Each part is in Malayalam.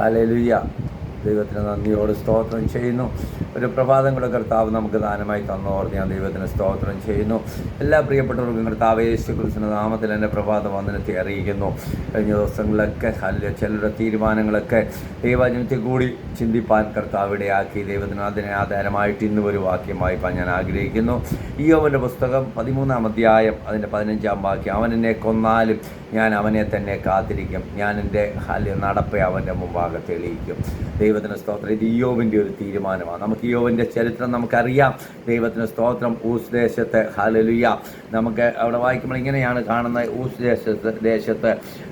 ഹല്ലേലൂയ. ദൈവത്തിന് നന്ദിയോട് സ്തോത്രം ചെയ്യുന്നു. ഒരു പ്രഭാതം കൂടെ കർത്താവ് നമുക്ക് ദാനമായി തന്നോർന്ന് ഞാൻ ദൈവത്തിന് സ്തോത്രം ചെയ്യുന്നു. എല്ലാ പ്രിയപ്പെട്ടവർക്കും കർത്താവ് യേശുക്രിസ്തുവിന്റെ നാമത്തിൽ എൻ്റെ പ്രഭാത വന്ദനത്തെ അറിയിക്കുന്നു. കഴിഞ്ഞ ദിവസങ്ങളിലൊക്കെ ചിലരുടെ തീരുമാനങ്ങളൊക്കെ ദൈവവചനത്തിൽ കൂടി ചിന്തിപ്പാൻ കർത്താവ് ഇടയാക്കി. ദൈവത്തിന് അതിനെ ആധാരമായിട്ട് ഇന്ന് ഒരു വാക്യം വായിപ്പാൻ ഞാൻ ആഗ്രഹിക്കുന്നു. ഇയ്യോബിൻ്റെ പുസ്തകം 13-ാം അധ്യായം അതിൻ്റെ 15-ാം വാക്യം. അവൻ എന്നെ കൊന്നാലും ഞാൻ അവനെ തന്നെ കാത്തിരിക്കും, ഞാൻ എൻ്റെ നടപ്പെ അവൻ്റെ മുമ്പാകെ തെളിയിക്കും. ദൈവത്തിന് സ്തോത്രം. ഇത് ഇയ്യോബിൻ്റെ ഒരു തീരുമാനമാണ്. നമുക്ക് ഇയ്യോബിൻ്റെ ചരിത്രം നമുക്കറിയാം. ദൈവത്തിന് സ്തോത്രം. ഊസ് ദേശത്ത് ഹല്ലേലൂയ നമുക്ക് അവിടെ വായിക്കുമ്പോൾ ഇങ്ങനെയാണ് കാണുന്നത്. ഊസ് ദേശത്ത്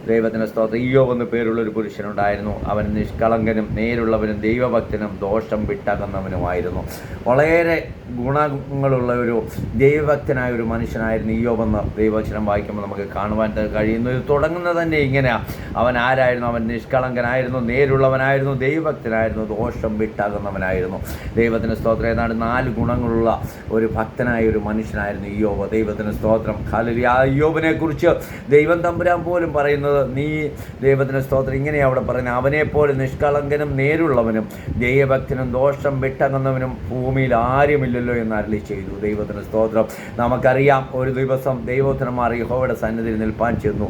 ദൈവത്തിന് സ്തോത്രം ഇയ്യോബ് എന്ന പേരുള്ളൊരു പുരുഷനുണ്ടായിരുന്നു. അവൻ നിഷ്കളങ്കനും നേരുള്ളവനും ദൈവഭക്തനും ദോഷം വിട്ടകന്നവനുമായിരുന്നു. വളരെ ഗുണങ്ങളുള്ള ഒരു ദൈവഭക്തനായ ഒരു മനുഷ്യനായിരുന്നു ഇയ്യോബെന്ന് ദൈവവചനം വായിക്കുമ്പോൾ നമുക്ക് കാണുവാൻ കഴിയുന്നു. ഇത് തുടങ്ങുന്നത് തന്നെ ഇങ്ങനെയാണ്. അവൻ ആരായിരുന്നു? അവൻ നിഷ്കളങ്കനായിരുന്നു, നേരുള്ളവനായിരുന്നു, ദൈവഭക്തനായിരുന്നു, ദോഷം വിട്ടകന്നവനായിരുന്നു. ദൈവത്തിന് സ്തോത്രം. ഏതാണ്ട് 4 ഗുണങ്ങളുള്ള ഒരു ഭക്തനായ ഒരു മനുഷ്യനായിരുന്നു ഇയ്യോബ്. ദൈവത്തിന് സ്തോത്രം. ഹല്ലേലൂയ. ആ ഇയ്യോബിനെ കുറിച്ച് ദൈവം തമ്പുരാൻ പോലും പറയുന്നത് ദൈവത്തിന് സ്തോത്രം ഇങ്ങനെയാണ് അവിടെ പറയുന്നത്. അവനെപ്പോലെ നിഷ്കളങ്കനും നേരുള്ളവനും ദൈവഭക്തനും ദോഷം വിട്ടകന്നവനും ഭൂമിയിൽ ആരുമില്ലല്ലോ എന്ന് അരുളി ചെയ്തു. ദൈവത്തിന് സ്തോത്രം. നമുക്കറിയാം, ഒരു ദിവസം ദൈവോത്തരന്മാർ യഹോവയുടെ സന്നിധിയിൽ നിൽപ്പാൻ ചെന്നു.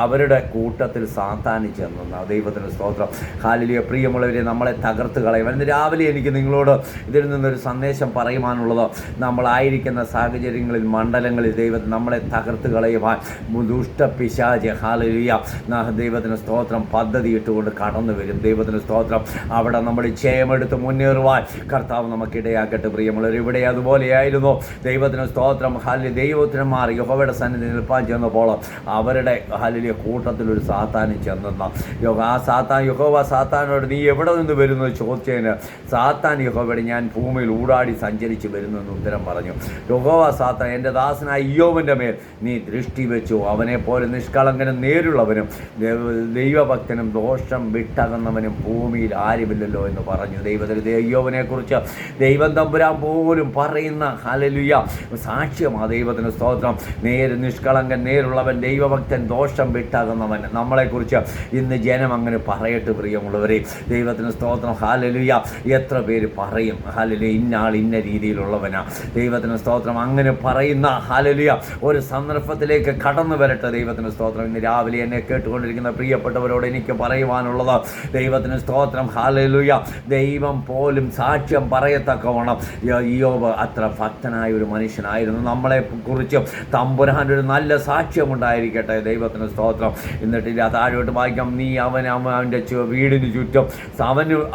അവരുടെ കൂട്ടത്തിൽ സാത്താനി ചെന്നു. ദൈവത്തിന് സ്തോത്രം. ഹല്ലേലൂയ. പ്രിയമുള്ളവരെ, നമ്മളെ തകർത്ത് കളയും. ഇന്ന് രാവിലെ എനിക്ക് നിങ്ങളോട് ഇതിൽ നിന്നൊരു സന്ദേശം പറയുവാനുള്ളത്, നമ്മളായിരിക്കുന്ന സാഹചര്യങ്ങളിൽ, മണ്ഡലങ്ങളിൽ ദൈവം നമ്മളെ തകർത്ത് കളയുവാൻ ദുഷ്ടപിശാച് ഹല്ലേലൂയ ദൈവത്തിന് സ്തോത്രം പദ്ധതി ഇട്ടുകൊണ്ട് കടന്നു വരും. ദൈവത്തിന് സ്തോത്രം. അവിടെ നമ്മൾ ജയമെടുത്ത് മുന്നേറുവാൻ കർത്താവ് നമുക്കിടയാക്കട്ടെ. പ്രിയമുള്ളവർ, ഇവിടെ അതുപോലെയായിരുന്നു. ദൈവത്തിന് സ്തോത്രം. ദൈവത്തിന്മാർ യഹോവയുടെ സന്നിധി നിൽപ്പാൻ ചെന്നപ്പോൾ അവരുടെ ഹല്ലേലൂയ കൂട്ടത്തിലൊരു സാത്താനും ചെന്നെന്ന യഹോവ സാത്താനോട് നീ എവിടെ നിന്ന് വരുന്നു ചോദിച്ചതിന് സാത്താൻ യഹോവയുടെ ഞാൻ ഭൂമിയിൽ ഊടാടി സഞ്ചരിച്ച് വരുന്നു എന്ന് ഉത്തരം പറഞ്ഞു. യഹോവ സാത്താൻ എൻ്റെ ദാസനായ ഇയ്യോബിൻ്റെ മേൽ നീ ദൃഷ്ടി വെച്ചു. അവനെപ്പോലെ നിഷ്കളങ്കനും നേരുള്ളവനും ദൈവഭക്തനും ദോഷം വിട്ടകന്നവനും ഭൂമിയിൽ ആരുമില്ലല്ലോ എന്ന് പറഞ്ഞു. ഇയ്യോബിനെ കുറിച്ച് ദൈവം തമ്പുരാൻ പോലും പറയുന്ന ഹല്ലേലൂയ സാക്ഷ്യമാണ്. ദൈവത്തിന് സ്തോത്രം. നിഷ്കളങ്കൻ, നേരുള്ളവൻ, ദൈവഭക്തൻ, ദോഷം വിട്ടകന്നവൻ. നമ്മളെക്കുറിച്ച് ഇന്ന് ജനം അങ്ങനെ പറയട്ടെ. പ്രിയമുള്ളവരെ, ദൈവത്തിന് സ്തോത്രം. ഹല്ലേലൂയ. എത്ര പേര് പറയും ഹല്ലേലൂയ ഇന്നാൾ ഇന്ന രീതിയിലുള്ളവനാ. ദൈവത്തിന് സ്തോത്രം. അങ്ങനെ പറയുന്ന ഹല്ലേലൂയ ഒരു സന്ദർഭത്തിലേക്ക് കടന്നു വരട്ടെ. ദൈവത്തിന് സ്തോത്രം. ഇന്ന് രാവിലെ എന്നെ കേട്ടുകൊണ്ടിരിക്കുന്ന പ്രിയപ്പെട്ടവരോട് എനിക്ക് പറയുവാനുള്ളത്, ദൈവത്തിന് സ്തോത്രം. ഹല്ലേലൂയ. ദൈവം പോലും സാക്ഷ്യം പറയത്തക്കവണ്ണം ഇയ്യോബ് അത്ര ഭക്തനായ ഒരു മനുഷ്യനായിരുന്നു. നമ്മളെ കുറിച്ച് തമ്പുരാനൊരു നല്ല സാക്ഷ്യമുണ്ടായിരിക്കട്ടെ. ദൈവത്തിന് സ്തോത്രം. എന്നിട്ട് താഴോട്ട് വായിക്കാം. നീ അവൻ്റെ വീടിന് ചുറ്റും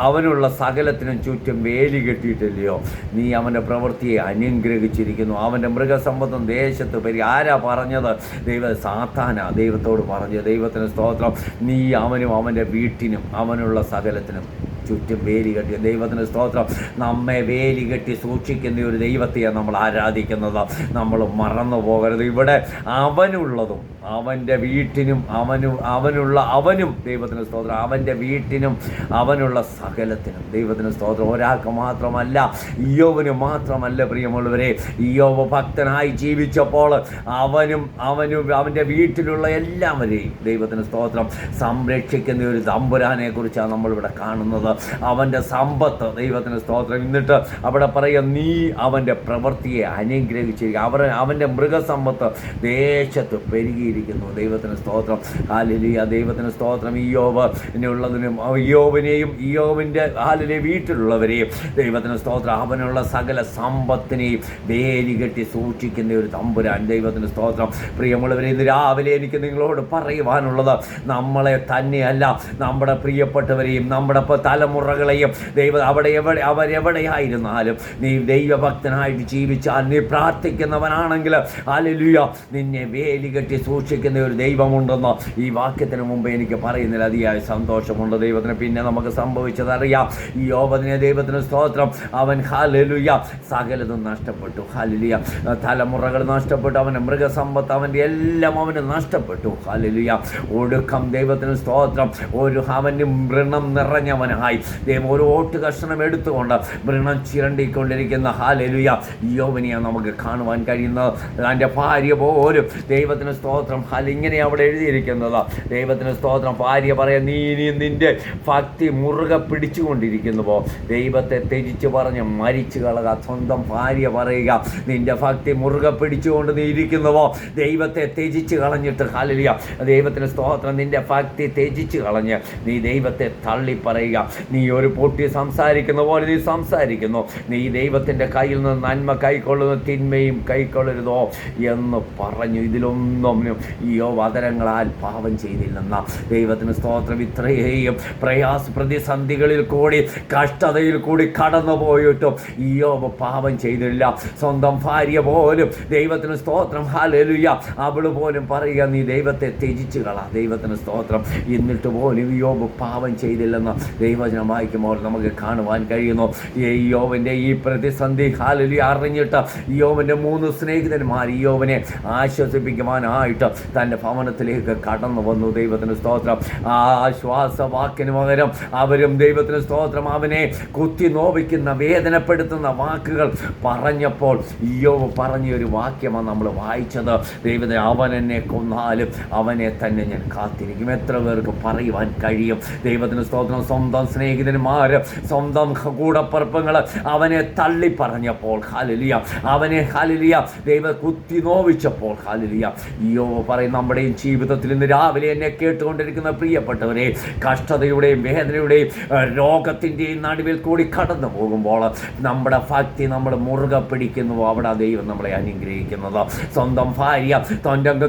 അവനുള്ള സകലത്തിനും ചുറ്റും വേലി കെട്ടിയിട്ടില്ലയോ? നീ അവൻ്റെ പ്രവൃത്തിയെ അനുഗ്രഹിച്ചിരിക്കുന്നു. അവൻ്റെ മൃഗസമ്പത്തും ദേശത്ത് ആരാ പറഞ്ഞത്? സാത്താനാ ദൈവത്തോട് പറഞ്ഞത്. ദൈവത്തിന് സ്തോത്രം. നീ അവനും അവൻ്റെ വീട്ടിനും അവനുള്ള സകലത്തിനും ചുറ്റും വേലി കെട്ടി. ദൈവത്തിന് സ്തോത്രം. നമ്മെ വേലി കെട്ടി സൂക്ഷിക്കുന്ന ഒരു ദൈവത്തെയാണ് നമ്മൾ ആരാധിക്കുന്നത്. നമ്മൾ മറന്നു പോകരുത്. ഇവിടെ അവനുള്ളതും അവൻ്റെ വീട്ടിനും അവനും ദൈവത്തിന് സ്തോത്രം. അവൻ്റെ വീട്ടിനും അവനുള്ള സകലത്തിനും ദൈവത്തിന് സ്തോത്രം. ഒരാൾക്ക് മാത്രമല്ല, ഇയ്യോബിന് മാത്രമല്ല. പ്രിയമുള്ളവരെ, ഇയ്യോബ് ഭക്തനായി ജീവിച്ചപ്പോൾ അവനും അവൻ്റെ വീട്ടിലുള്ള എല്ലാവരെയും ദൈവത്തിന് സ്തോത്രം സംരക്ഷിക്കുന്ന ഒരു തമ്പുരാനെ കുറിച്ചാണ് നമ്മളിവിടെ കാണുന്നത്. അവൻ്റെ സമ്പത്ത് ദൈവത്തിന് സ്തോത്രം. എന്നിട്ട് അവിടെ പറയാം, നീ അവൻ്റെ പ്രവൃത്തിയെ അനുഗ്രഹിച്ചിരിക്കുക. അവൻ്റെ മൃഗസമ്പത്ത് ദേശത്ത് പെരുകിയിരിക്കുന്നു. ദൈവത്തിന് സ്തോത്രം. ഹല്ലേലൂയ. ദൈവത്തിന് സ്തോത്രം. ഇയ്യോബിനുള്ളതിനും ഇയ്യോബിനെയും ഇയ്യോബിൻ്റെ ഹല്ലേലൂയ വീട്ടിലുള്ളവരെയും ദൈവത്തിന് സ്തോത്രം. അവനുള്ള സകല സമ്പത്തിനെയും വേലി കെട്ടി സൂക്ഷിക്കുന്ന ഒരു തമ്പുരാൻ. ദൈവത്തിന് സ്തോത്രം. പ്രിയമുള്ളവരെ, ഇന്ന് രാവിലെ എനിക്ക് നിങ്ങളോട് പറയുവാനുള്ളത്, നമ്മളെ തന്നെയല്ല, നമ്മുടെ പ്രിയപ്പെട്ടവരെയും നമ്മുടെ തലമുറകളെയും അവരെവിടെയായിരുന്നാലും നീ ദൈവഭക്തനായിട്ട് ജീവിച്ചാൽ, നീ പ്രാർത്ഥിക്കുന്നവനാണെങ്കിൽ ഹല്ലേലൂയ നിന്നെ വേലി കെട്ടി സൂക്ഷിക്കുന്ന ഒരു ദൈവമുണ്ടെന്ന് ഈ വാക്യത്തിന് മുമ്പ് എനിക്ക് പറയുന്നതിൽ അതിയായ സന്തോഷമുണ്ട്. ദൈവത്തിന് പിന്നെ നമുക്ക് സംഭവിച്ചതറിയാം. ഈ യോബിനെ ദൈവത്തിന് സ്തോത്രം. അവൻ ഹല്ലേലൂയ സകലതും നഷ്ടപ്പെട്ടു. ഹല്ലേലൂയ തലമുറകൾ നഷ്ടപ്പെട്ടു. അവൻ്റെ മൃഗസമ്പത്ത് അവൻ്റെ എല്ലാം അവന് നഷ്ടപ്പെട്ടു. ഹല്ലേലൂയ ഒടുക്കം ദൈവത്തിന് സ്തോത്രം. അവന് വ്രണം നിറഞ്ഞവനായി വിഷയമായി ദൈവം ഒരു ഓട്ട് കഷ്ണം എടുത്തുകൊണ്ട് വൃണം ചിരണ്ടിക്കൊണ്ടിരിക്കുന്ന ഹല്ലേലൂയ യോബിനെയാണ് നമുക്ക് കാണുവാൻ കഴിയുന്നത്. തൻ്റെ ഭാര്യ പോലും ദൈവത്തിന് സ്തോത്രം ഇങ്ങനെ അവിടെ എഴുതിയിരിക്കുന്നത്. ദൈവത്തിന് സ്തോത്രം ഭാര്യ പറയാം, നീ ഇനി നിൻ്റെ ഭക്തി മുറുകെ പിടിച്ചുകൊണ്ടിരിക്കുന്നുവോ? ദൈവത്തെ ത്യജിച്ച് പറഞ്ഞ് മരിച്ചു കളക. സ്വന്തം ഭാര്യ പറയുക, നിൻ്റെ ഭക്തി മുറുകെ പിടിച്ചുകൊണ്ട് നീ ഇരിക്കുന്നുവോ? ദൈവത്തെ ത്യജിച്ച് കളഞ്ഞിട്ട് ഹല്ലേലൂയ ദൈവത്തിന് സ്തോത്രം നിൻ്റെ ഭക്തി ത്യജിച്ച് കളഞ്ഞ് നീ ദൈവത്തെ തള്ളി പറയുക. നീ ഒരു പൊട്ടി സംസാരിക്കുന്ന പോലെ നീ സംസാരിക്കുന്നു. നീ ദൈവത്തിൻ്റെ കയ്യിൽ നിന്ന് നന്മ കൈക്കൊള്ളുന്ന തിന്മയും കൈക്കൊള്ളരുതോ എന്ന് പറഞ്ഞു. ഇതിലൊന്നും യോബ് വതരങ്ങളാൽ പാപം ചെയ്തില്ലെന്ന ദൈവത്തിന് സ്തോത്രം. ഇത്രയും പ്രതിസന്ധികളിൽ കൂടി കഷ്ടതയിൽ കൂടി കടന്നു പോയിട്ടും യോബ് പാപം ചെയ്തില്ല. സ്വന്തം ഭാര്യ പോലും ദൈവത്തിന് സ്തോത്രം ഹല്ലേലൂയ അവൾ പോലും പറയുക, നീ ദൈവത്തെ ത്യജിച്ച് കള. ദൈവത്തിന് സ്തോത്രം. എന്നിട്ട് പോലും യോബ് പാപം ചെയ്തില്ലെന്ന് ദൈവവചനം വായിക്കുമ്പോൾ നമുക്ക് കാണുവാൻ കഴിയുന്നു. യോബിൻ്റെ ഈ പ്രതിസന്ധി ഹല്ലേലൂയ അറിഞ്ഞിട്ട് യോബിൻ്റെ 3 സ്നേഹിതന്മാർ യോബിനെ ആശ്വസിപ്പിക്കുവാനായിട്ട് തൻ്റെ ഭവനത്തിലേക്ക് കടന്നു വന്നു. ദൈവത്തിന് സ്തോത്രം. ആ ആശ്വാസവാക്കിന് പകരം അവരും ദൈവത്തിന് സ്തോത്രം അവനെ കുത്തി നോവിക്കുന്ന വേദനപ്പെടുത്തുന്ന വാക്കുകൾ പറഞ്ഞപ്പോൾ യോബ് പറഞ്ഞൊരു വാക്യമാണ് നമ്മൾ വായിച്ചത്. ദൈവത്തെ അവൻ എന്നെ കൊന്നാലും അവനെ തന്നെ ഞാൻ കാത്തിരിക്കും. എത്ര പേർക്ക് പറയുവാൻ കഴിയും? ദൈവത്തിന് സ്തോത്രം. സ്വന്തം സ്നേഹിതന്മാർ, സ്വന്തം കൂടപ്പറപ്പുകൾ അവനെ തള്ളി പറഞ്ഞപ്പോൾ ഹല്ലേലൂയ അവനെ ഹല്ലേലൂയ ദൈവം കുത്തി നോവിച്ചപ്പോൾ ഹല്ലേലൂയ യോബ് പറയും, നമ്മുടെയും ജീവിതത്തിൽ ഇന്ന് രാവിലെ എന്നെ കേട്ടുകൊണ്ടിരിക്കുന്ന പ്രിയപ്പെട്ടവരെ, കഷ്ടതയുടെയും വേദനയുടെയും രോഗത്തിൻ്റെയും നടുവിൽ കൂടി കടന്നു പോകുമ്പോൾ നമ്മുടെ ഭക്തി നമ്മൾ മുറുകെ പിടിക്കുന്നുവോ അവിടെ ദൈവം നമ്മളെ അനുഗ്രഹിക്കുന്നത്. സ്വന്തം ഭാര്യ,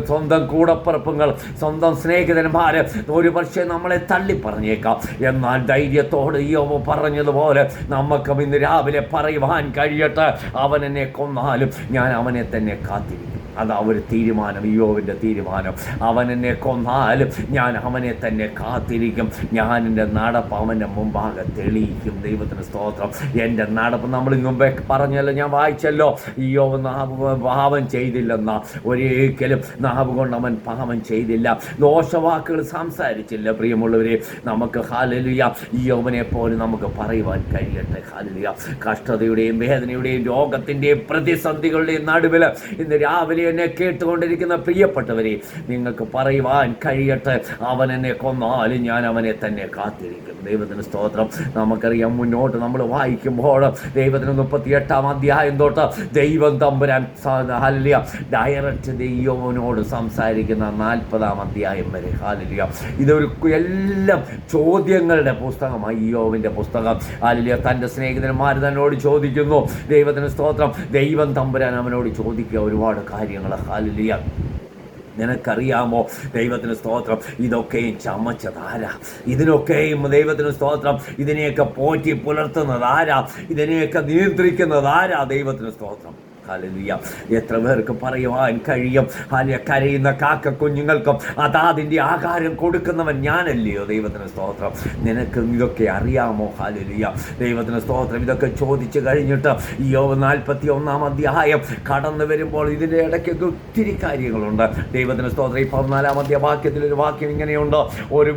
സ്വന്തം കൂടപ്പറപ്പുകൾ, സ്വന്തം സ്നേഹിതന്മാർ ഒരു പക്ഷേ നമ്മളെ തള്ളി പറഞ്ഞേക്കാം. എന്നാൽ ധൈര്യത്തോട് യോബ് പറഞ്ഞതുപോലെ നമുക്കും ഇന്ന് രാവിലെ പറയുവാൻ കഴിയട്ടെ, അവൻ എന്നെ കൊന്നാലും ഞാൻ അവനെ തന്നെ കാത്തിരിക്കും. അതാ ഒരു തീരുമാനം, യോബിൻ്റെ തീരുമാനം. അവൻ എന്നെ കൊന്നാലും ഞാൻ അവനെ തന്നെ കാത്തിരിക്കും. ഞാൻ എൻ്റെ നടപ്പ് അവൻ്റെ മുമ്പാകെ തെളിയിക്കും. ദൈവത്തിന് സ്തോത്രം. എൻ്റെ നടപ്പ് നമ്മൾ മുമ്പേ പറഞ്ഞല്ലോ, ഞാൻ വായിച്ചല്ലോ, യോബ് പാപം ചെയ്തില്ലെന്ന. ഒരിക്കലും നാവ് കൊണ്ട് അവൻ പാപം ചെയ്തില്ല, ദോഷവാക്കുകൾ സംസാരിച്ചില്ല. പ്രിയമുള്ളവരെ, നമുക്ക് ഹല്ലേലൂയ യോബിനെ പോലെ നമുക്ക് പറയുവാൻ കഴിയട്ടെ. ഹല്ലേലൂയ കഷ്ടതയുടെയും വേദനയുടെയും രോഗത്തിൻ്റെയും പ്രതിസന്ധികളുടെയും നടുവിൽ ഇന്ന് രാവിലെ എന്നെ കേട്ടുകൊണ്ടിരിക്കുന്ന പ്രിയപ്പെട്ടവരെ, നിങ്ങൾക്ക് പറയുവാൻ കഴിയട്ടെ, അവൻ എന്നെ കൊന്നാലും ഞാൻ അവനെ തന്നെ കാത്തിരിക്കും. ദൈവത്തിന് സ്തോത്രം. നമുക്കറിയാം, മുന്നോട്ട് നമ്മൾ വായിക്കുമ്പോൾ ദൈവത്തിന് 38-ാം അധ്യായം തൊട്ട് ദൈവം തമ്പുരാൻ ഹല്ലേലൂയ ഡയറക്റ്റ് ദൈവനോട് സംസാരിക്കുന്ന 40-ാം അധ്യായം വരെ ഹല്ലേലൂയ ഇതൊരു എല്ലാം ചോദ്യങ്ങളുടെ പുസ്തകമായി യോബിൻ്റെ പുസ്തകം. ഹല്ലേലൂയ തൻ്റെ സ്നേഹിതന്മാർ തന്നോട് ചോദിക്കുന്നു. ദൈവത്തിന് സ്തോത്രം. ദൈവം തമ്പുരാൻ അവനോട് ചോദിക്കുക ഒരുപാട് കാര്യങ്ങൾ. ഹല്ലേലൂയ നിനക്കറിയാമോ? ദൈവത്തിന് സ്തോത്രം. ഇതൊക്കെയും ചമച്ചതാരാ? ഇതിനൊക്കെയും ദൈവത്തിന് സ്തോത്രം. ഇതിനെയൊക്കെ പോറ്റി പുലർത്തുന്നതാരാ? ഇതിനെയൊക്കെ നിയന്ത്രിക്കുന്നതാരാ? ദൈവത്തിന് സ്തോത്രം. ഹല്ലേലൂയ എത്ര പേർക്ക് പറയുവാൻ കഴിയും? കരയുന്ന കാക്ക കുഞ്ഞുങ്ങൾക്കും അതാതിൻ്റെ ആഹാരം കൊടുക്കുന്നവൻ ഞാനല്ലയോ? ദൈവത്തിന് സ്തോത്രം. നിനക്ക് ഇതൊക്കെ അറിയാമോ? ഹല്ലേലൂയ ദൈവത്തിന് സ്തോത്രം. ഇതൊക്കെ ചോദിച്ചു കഴിഞ്ഞിട്ട് യോബ് 41-ാം അധ്യായം കടന്നു വരുമ്പോൾ ഇതിൻ്റെ ഇടയ്ക്കൊക്കെ ഒത്തിരി കാര്യങ്ങളുണ്ട്. ദൈവത്തിന് സ്തോത്രം. ഈ 14-ാം വാക്യത്തിലൊരു വാക്യം ഇങ്ങനെയുണ്ട്, ഒരു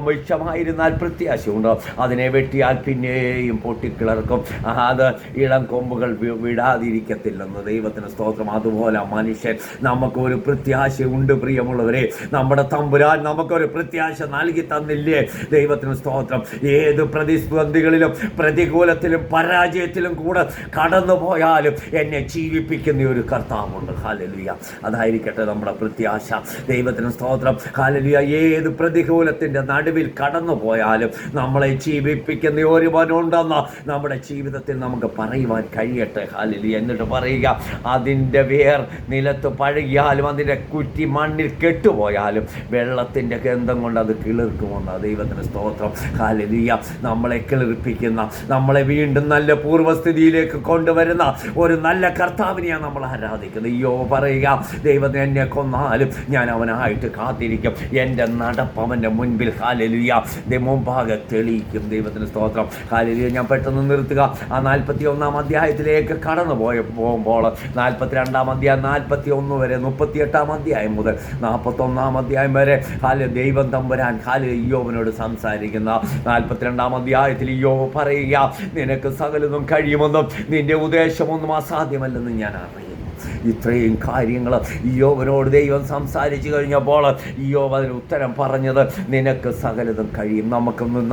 വിഷമായിരുന്നാൽ പ്രത്യാശയുണ്ട്, അതിനെ വെട്ടിയാൽ പിന്നെയും പൊട്ടിക്കിളർക്കും, അത് ഇളം കൊമ്പുകൾ വിടാതിരിക്കത്തില്ലെന്ന്. ദൈവത്തിന് സ്തോത്രം. അതുപോലെ മനുഷ്യൻ നമുക്കൊരു പ്രത്യാശയുണ്ട്. പ്രിയമുള്ളവരെ, നമ്മുടെ തമ്പുരാൻ നമുക്കൊരു പ്രത്യാശ നൽകി തന്നില്ലേ? ദൈവത്തിന് സ്തോത്രം. ഏത് പ്രതിസന്ധികളിലും പ്രതികൂലത്തിലും പരാജയത്തിലും കൂടെ കടന്നു പോയാലും എന്നെ ജീവിപ്പിക്കുന്ന ഒരു കർത്താവുണ്ട്. ഹല്ലേലൂയ അതായിരിക്കട്ടെ നമ്മുടെ പ്രത്യാശ. ദൈവത്തിന് സ്തോത്രം. ഹല്ലേലൂയ ഏത് പ്രതികൂലത്തിൻ്റെ നടുവിൽ കടന്നു പോയാലും നമ്മളെ ജീവിപ്പിക്കുന്ന ഒരുവനുണ്ടെന്ന് നമ്മുടെ ജീവിതത്തിൽ നമുക്ക് പറയുവാൻ കഴിയട്ടെ. ഹല്ലേലൂയ എന്നിട്ട് പറയുക, അതിൻ്റെ വേർ നിലത്ത് പഴകിയാലും അതിൻ്റെ കുറ്റി മണ്ണിൽ കെട്ടുപോയാലും വെള്ളത്തിൻ്റെ ഗന്ധം കൊണ്ട് അത് കിളിർക്കുമെന്ന്. ദൈവത്തിന് സ്തോത്രം. ഹല്ലേലൂയ നമ്മളെ കിളിർപ്പിക്കുന്ന, നമ്മളെ വീണ്ടും നല്ല പൂർവ്വസ്ഥിതിയിലേക്ക് കൊണ്ടുവരുന്ന ഒരു നല്ല കർത്താവിനെയാണ് നമ്മൾ ആരാധിക്കുന്നത്. യോബ് പറയുക, ദൈവം എന്നെ കൊന്നാലും ഞാൻ അവനായിട്ട് കാത്തിരിക്കും, എൻ്റെ നടപ്പ് അവൻ്റെ മുൻപിൽ ഹല്ലേലൂയ മുമ്പാകെ തെളിയിക്കും. ദൈവത്തിന് സ്തോത്രം. ഹല്ലേലൂയ ഞാൻ പെട്ടെന്ന് നിർത്തുക. ആ 41-ാം അധ്യായത്തിലേക്ക് കടന്നു പോകുമ്പോൾ 42-ാം അധ്യായം 41 വരെ 38-ാം അധ്യായം മുതൽ 41-ാം അധ്യായം വരെ ദൈവം തമ്പുരാൻ ഇയ്യോബിനോട് സംസാരിക്കുന്ന 42-ാം അധ്യായത്തിൽ ഇയ്യോബ് പറയുക, നിനക്ക് സകലതും കഴിയുമെന്നും നിന്റെ ഉദ്ദേശമൊന്നും അസാധ്യമല്ലെന്ന് ഞാൻ അറിയുന്നു. ഇത്രയും കാര്യങ്ങൾ ഇയ്യോബിനോട് ദൈവം സംസാരിച്ചു കഴിഞ്ഞപ്പോൾ ഇയ്യോബ് അതിന് ഉത്തരം പറഞ്ഞത്, നിനക്ക് സകലതും കഴിയും.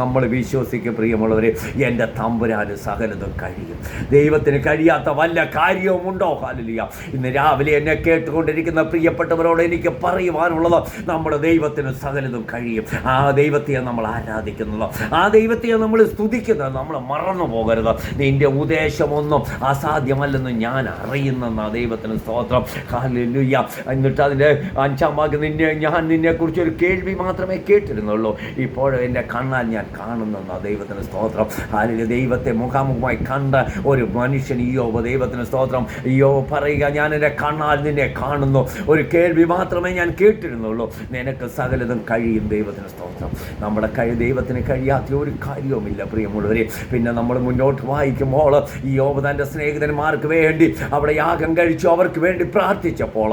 നമ്മൾ വിശ്വസിക്കും പ്രിയമുള്ളവരെ, എൻ്റെ തമ്പുരാന് സകലതും കഴിയും. ദൈവത്തിന് കഴിയാത്ത വല്ല കാര്യവുമുണ്ടോ? ഹല്ലേലൂയ. ഇന്ന് രാവിലെ എന്നെ കേട്ടുകൊണ്ടിരിക്കുന്ന പ്രിയപ്പെട്ടവരോട് എനിക്ക് പറയുവാനുള്ളത്, നമ്മുടെ ദൈവത്തിന് സകലതും കഴിയും. ആ ദൈവത്തെ നമ്മൾ ആരാധിക്കുന്നത്, ആ ദൈവത്തെ നമ്മൾ സ്തുതിക്കുന്നത് നമ്മൾ മറന്നു പോകരുത്. നിന്റെ ഉദ്ദേശമൊന്നും അസാധ്യമല്ലെന്ന് ഞാൻ അറിയുന്നെന്ന ദൈവത്തിന് സ്തോത്രം. ഹല്ലേലൂയ. എന്നിട്ട് അതിൻ്റെ 5-ാം വാക്യം, ഞാൻ നിന്നെക്കുറിച്ചൊരു കേൾവി മാത്രമേ കേട്ടിരുന്നുള്ളൂ, ഇപ്പോഴും എൻ്റെ കണ്ണാൽ ഞാൻ കാണുന്നെന്ന ദൈവത്തിന് സ്തോത്രം. ഹല്ലേലൂയ. ദൈവത്തെ മുഖാമുഖമായി കണ്ട ഒരു മനുഷ്യൻ ഇയ്യോബ്, ദൈവത്തിന് സ്തോത്രം. ഇയ്യോബ് പറയുക, ഞാൻ എൻ്റെ കണ്ണാൽ നിന്നെ കാണുന്നു, ഒരു കേൾവി മാത്രമേ ഞാൻ കേട്ടിരുന്നുള്ളൂ, നിനക്ക് സകലതും കഴിയും. ദൈവത്തിന് സ്തോത്രം. നമ്മുടെ ദൈവത്തിന് കഴിയാത്ത ഒരു കാര്യവുമില്ല പ്രിയമുള്ളവരെ. പിന്നെ നമ്മൾ മുന്നോട്ട് വായിക്കുമ്പോൾ ഇയ്യോബ് തൻ്റെ സ്നേഹിതന്മാർക്ക് വേണ്ടി അവിടെ യാഗം കഴിച്ചു അവർക്ക് വേണ്ടി പ്രാർത്ഥിച്ചപ്പോൾ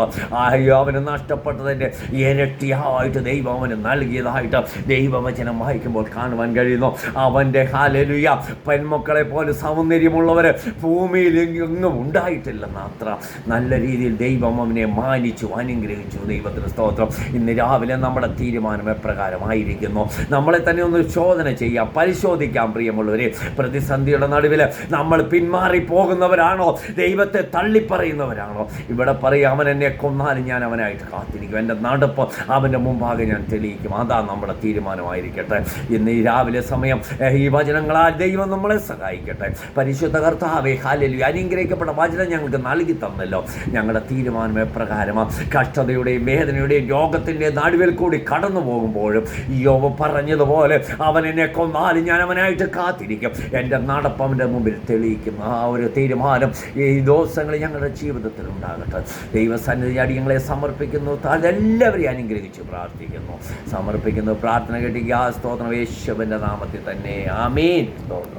അവന് നഷ്ടപ്പെട്ടതിൻ്റെ ഇരട്ടിയായിട്ട് ദൈവം അവന് നൽകിയതായിട്ട് ദൈവവചനം വായിക്കുമ്പോൾ കാണുവാൻ കഴിയുന്നു. അവൻ്റെ ഹല്ലേലൂയ പെൺമക്കളെ പോലെ സൗന്ദര്യമുള്ളവർ ഭൂമിയിൽ എങ്ങും ഉണ്ടായിട്ടില്ലെന്ന് അത്ര നല്ല രീതിയിൽ ദൈവം അവനെ മാനിച്ചു, അനുഗ്രഹിച്ചു. ദൈവത്തിന് സ്തോത്രം. ഇന്ന് രാവിലെ നമ്മുടെ തീരുമാനം എപ്രകാരമായിരിക്കുന്നു? നമ്മളെ തന്നെ ഒന്ന് ശോധന ചെയ്യാം, പരിശോധിക്കാം പ്രിയമുള്ളവരെ. പ്രതിസന്ധിയുടെ നടുവിൽ നമ്മൾ പിന്മാറി പോകുന്നവരാണോ? ദൈവത്തെ തള്ളിപ്പറയുന്നവരാണോ? ഇവിടെ പറയും, അവൻ എന്നെ കൊന്നാലും ഞാൻ അവനായിട്ട് കാത്തിരിക്കും, എൻ്റെ നടപ്പ് അവൻ്റെ മുമ്പാകെ ഞാൻ തെളിയിക്കും. അതാ നമ്മുടെ തീരുമാനമായിരിക്കട്ടെ. ഇന്ന് ഈ രാവിലെ സമയം ഈ വചനങ്ങളാൽ ദൈവം നമ്മളെ സഹായിക്കട്ടെ. പരിശുദ്ധ കർത്താവേ, ഹല്ലേലൂയ. അനുഗ്രഹിക്കപ്പെട്ട വചനം ഞങ്ങൾക്ക് നൽകി തന്നല്ലോ. ഞങ്ങളുടെ തീരുമാനം എപ്രകാരമാണ്? കഷ്ടതയുടെയും വേദനയുടെയും രോഗത്തിൻ്റെ നടുവിൽ കൂടി കടന്നു പോകുമ്പോഴും ഇയ്യോബ് പറഞ്ഞതുപോലെ, അവൻ എന്നെ കൊന്നാലും ഞാൻ അവനായിട്ട് കാത്തിരിക്കും, എൻ്റെ നടപ്പ് അവൻ്റെ മുമ്പിൽ തെളിയിക്കും. ആ ഒരു തീരുമാനം ഈ ദിവസങ്ങൾ ഞങ്ങളുടെ ജീവിതത്തിൽ ഉണ്ടാകട്ടെ. ദൈവസന്നിധി അടിയങ്ങളെ സമർപ്പിക്കുന്നു. അതെല്ലാവരെയും അനുഗ്രഹിച്ച് പ്രാർത്ഥിക്കുന്നു, സമർപ്പിക്കുന്നു. പ്രാർത്ഥന കേട്ടിരിക്കുക. സ്തോത്രം യേശുവിൻ്റെ നാമത്തിൽ തന്നെ. ആമേൻ. സ്തോത്രം.